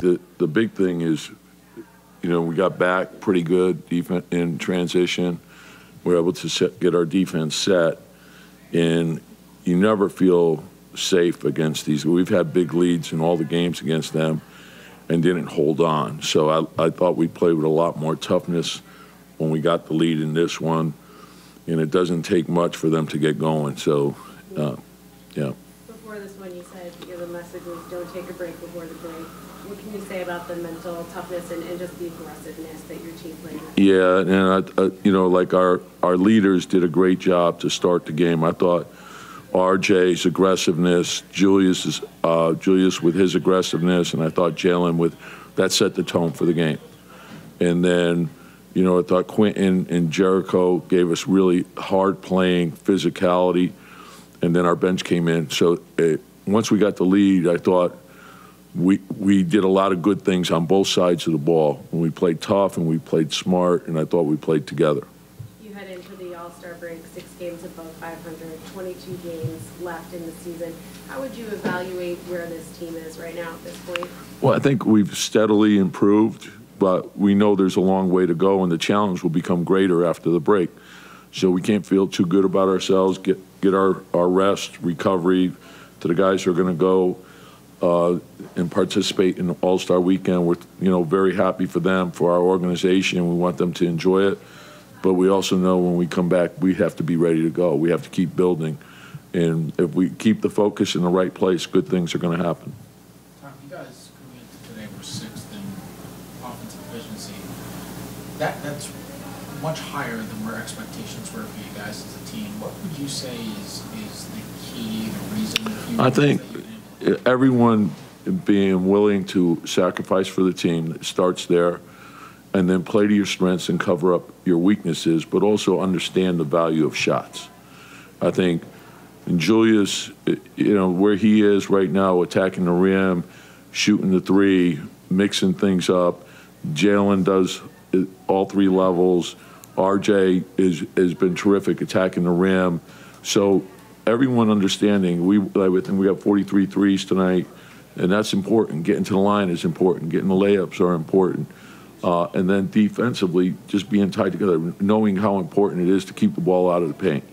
the big thing is, we got back pretty good defense in transition. We're able to get our defense set, and you never feel safe against these. We've had big leads in all the games against them and didn't hold on. So I thought we played with a lot more toughness when we got the lead in this one, and it doesn't take much for them to get going. So, yeah. Before this one, you said the message was don't take a break before the break. What can you say about the mental toughness and just the aggressiveness that your team played with? Yeah, and like our leaders did a great job to start the game. I thought RJ's aggressiveness, Julius with his aggressiveness, and I thought Jalen that set the tone for the game. And then, I thought Quentin and Jericho gave us really hard playing physicality, and then our bench came in. So once we got the lead, I thought we did a lot of good things on both sides of the ball. And we played tough and we played smart, and I thought we played together. You head into the All-Star break 6 games above 500, 22 games left in the season. How would you evaluate where this team is right now at this point? Well, I think we've steadily improved, but we know there's a long way to go, and the challenge will become greater after the break. So we can't feel too good about ourselves, get our rest, recovery to the guys who are going to go and participate in the All-Star weekend. We're, very happy for them, for our organization. We want them to enjoy it. But we also know when we come back, we have to be ready to go. We have to keep building. And if we keep the focus in the right place, good things are going to happen. Tom, you guys coming into today were 6th in offensive efficiency. That's much higher than where expectations were for you guys as a team. What would you say is the key, the reason? I think everyone being willing to sacrifice for the team, it starts there, and then play to your strengths and cover up your weaknesses, but also understand the value of shots. I think Julius, where he is right now, attacking the rim, shooting the three, mixing things up. Jalen does all 3 levels. RJ has been terrific attacking the rim. So everyone understanding, we got 43 threes tonight, and that's important. Getting to the line is important. Getting the layups are important. And then defensively, just being tied together, knowing how important it is to keep the ball out of the paint,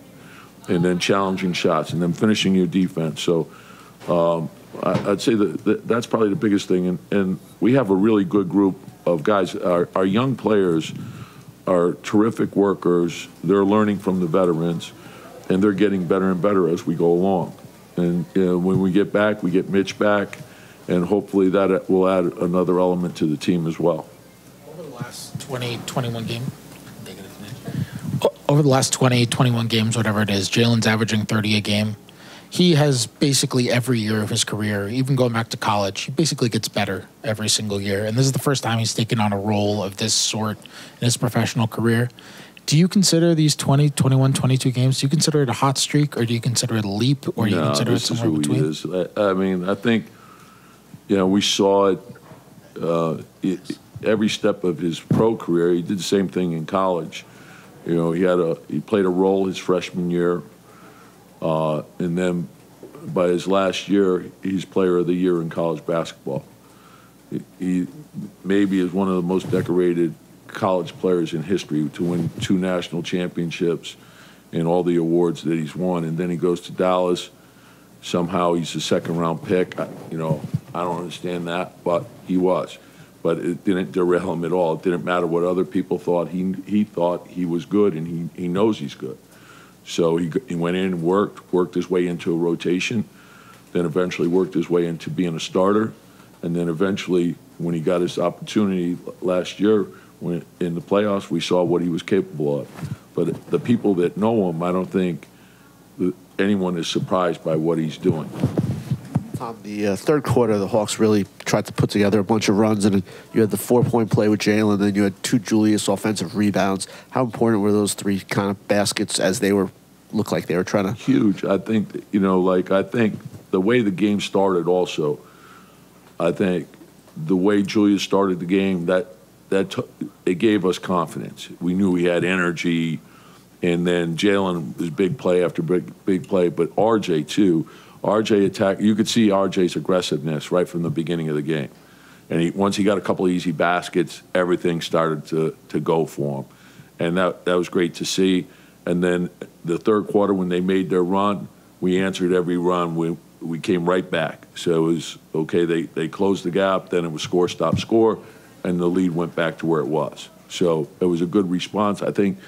and then challenging shots, and then finishing your defense. So I'd say that's probably the biggest thing. And we have a really good group of guys. Our young players are terrific workers. They're learning from the veterans, and they're getting better and better as we go along. And when we get back, we get Mitch back, and hopefully that will add another element to the team as well. Over the last 21 games, over the last 21 games, whatever it is, Jalen's averaging 30 a game. He has basically every year of his career, even going back to college, he basically gets better every single year. And this is the first time he's taken on a role of this sort in his professional career. Do you consider these 20, 21, 22 games, do you consider it a hot streak, or do you consider it a leap, or do you consider it somewhere between? This is who he is. I mean, I think, we saw it every step of his pro career. He did the same thing in college. He played a role his freshman year, and then by his last year, he's Player of the Year in college basketball. He maybe is one of the most decorated college players in history to win 2 national championships and all the awards that he's won. And then he goes to Dallas. Somehow he's a 2nd-round pick. I don't understand that, but he was. But it didn't derail him at all. It didn't matter what other people thought. He thought he was good, and he knows he's good. So he went in and worked his way into a rotation, then eventually worked his way into being a starter, and then eventually, when he got his opportunity last year, when in the playoffs, we saw what he was capable of. But the people that know him, I don't think anyone is surprised by what he's doing. Tom, the third quarter, the Hawks really tried to put together a bunch of runs, and you had the 4-point play with Jalen, then you had 2 Julius offensive rebounds. How important were those 3 kind of baskets as they looked like they were trying to? Huge. I think, I think the way the game started also, I think the way Julius started the game, it gave us confidence. We knew he had energy, and then Jalen was big play after big play, but RJ too. RJ attacked. You could see RJ's aggressiveness right from the beginning of the game. And once he got a couple of easy baskets, everything started to go for him. And that was great to see. And then the third quarter, when they made their run, we answered every run. We came right back. So it was, okay, they closed the gap, then it was score, stop, score, and the lead went back to where it was. So it was a good response. I think,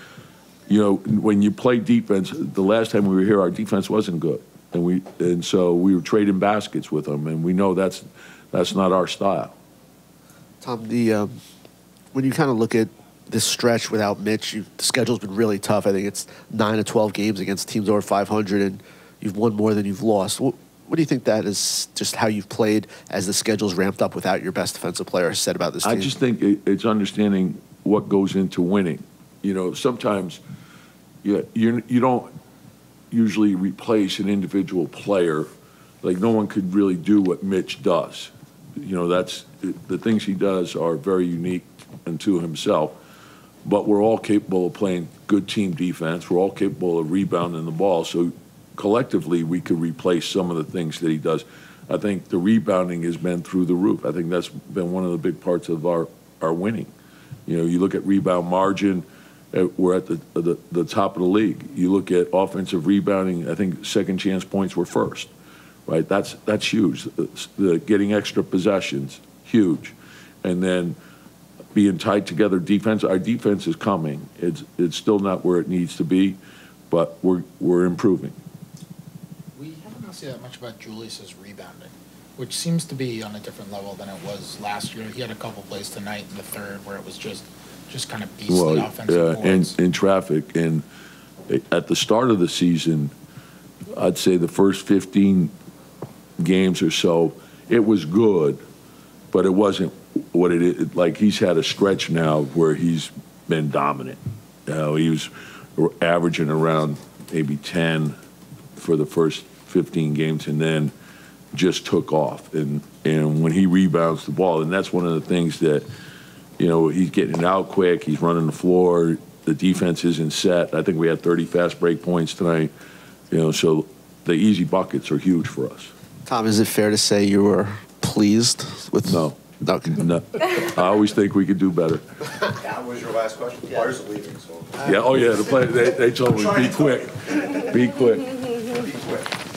when you play defense, the last time we were here, our defense wasn't good. And so we were trading baskets with them, and we know that's not our style. Tom, when you kind of look at this stretch without Mitch, the schedule's been really tough. I think it's 9 to 12 games against teams over 500, and you've won more than you've lost. What do you think that is, just how you've played as the schedule's ramped up without your best defensive player said about this team? I just think it's understanding what goes into winning. Sometimes you don't usually replace an individual player. Like, no one could really do what Mitch does. That's the things he does are very unique unto himself. But we're all capable of playing good team defense. We're all capable of rebounding the ball. So collectively, we could replace some of the things that he does. I think the rebounding has been through the roof. I think that's been one of the big parts of our winning. You look at rebound margin, we're at the top of the league. You look at offensive rebounding, I think second chance points were first, right? That's huge. Getting extra possessions, huge. And then being tied together defense, our defense is coming. It's still not where it needs to be, but we're improving. We haven't really seen that much about Julius's rebounding, which seems to be on a different level than it was last year. He had a couple plays tonight in the third where it was just kind of beastly offensive boards. In traffic. And at the start of the season, I'd say the first 15 games or so, it was good, but it wasn't what it is. Like, he's had a stretch now where he's been dominant. He was averaging around maybe 10 for the first 15 games, and then just took off. And when he rebounds the ball, and that's one of the things that, he's getting it out quick, he's running the floor, the defense isn't set. I think we had 30 fast break points tonight, so the easy buckets are huge for us. Tom, is it fair to say you were pleased with... No. No. I always think we could do better. That was your last question. The players are leaving, so. Yeah, the players, they told me, be quick. Be quick. Be quick.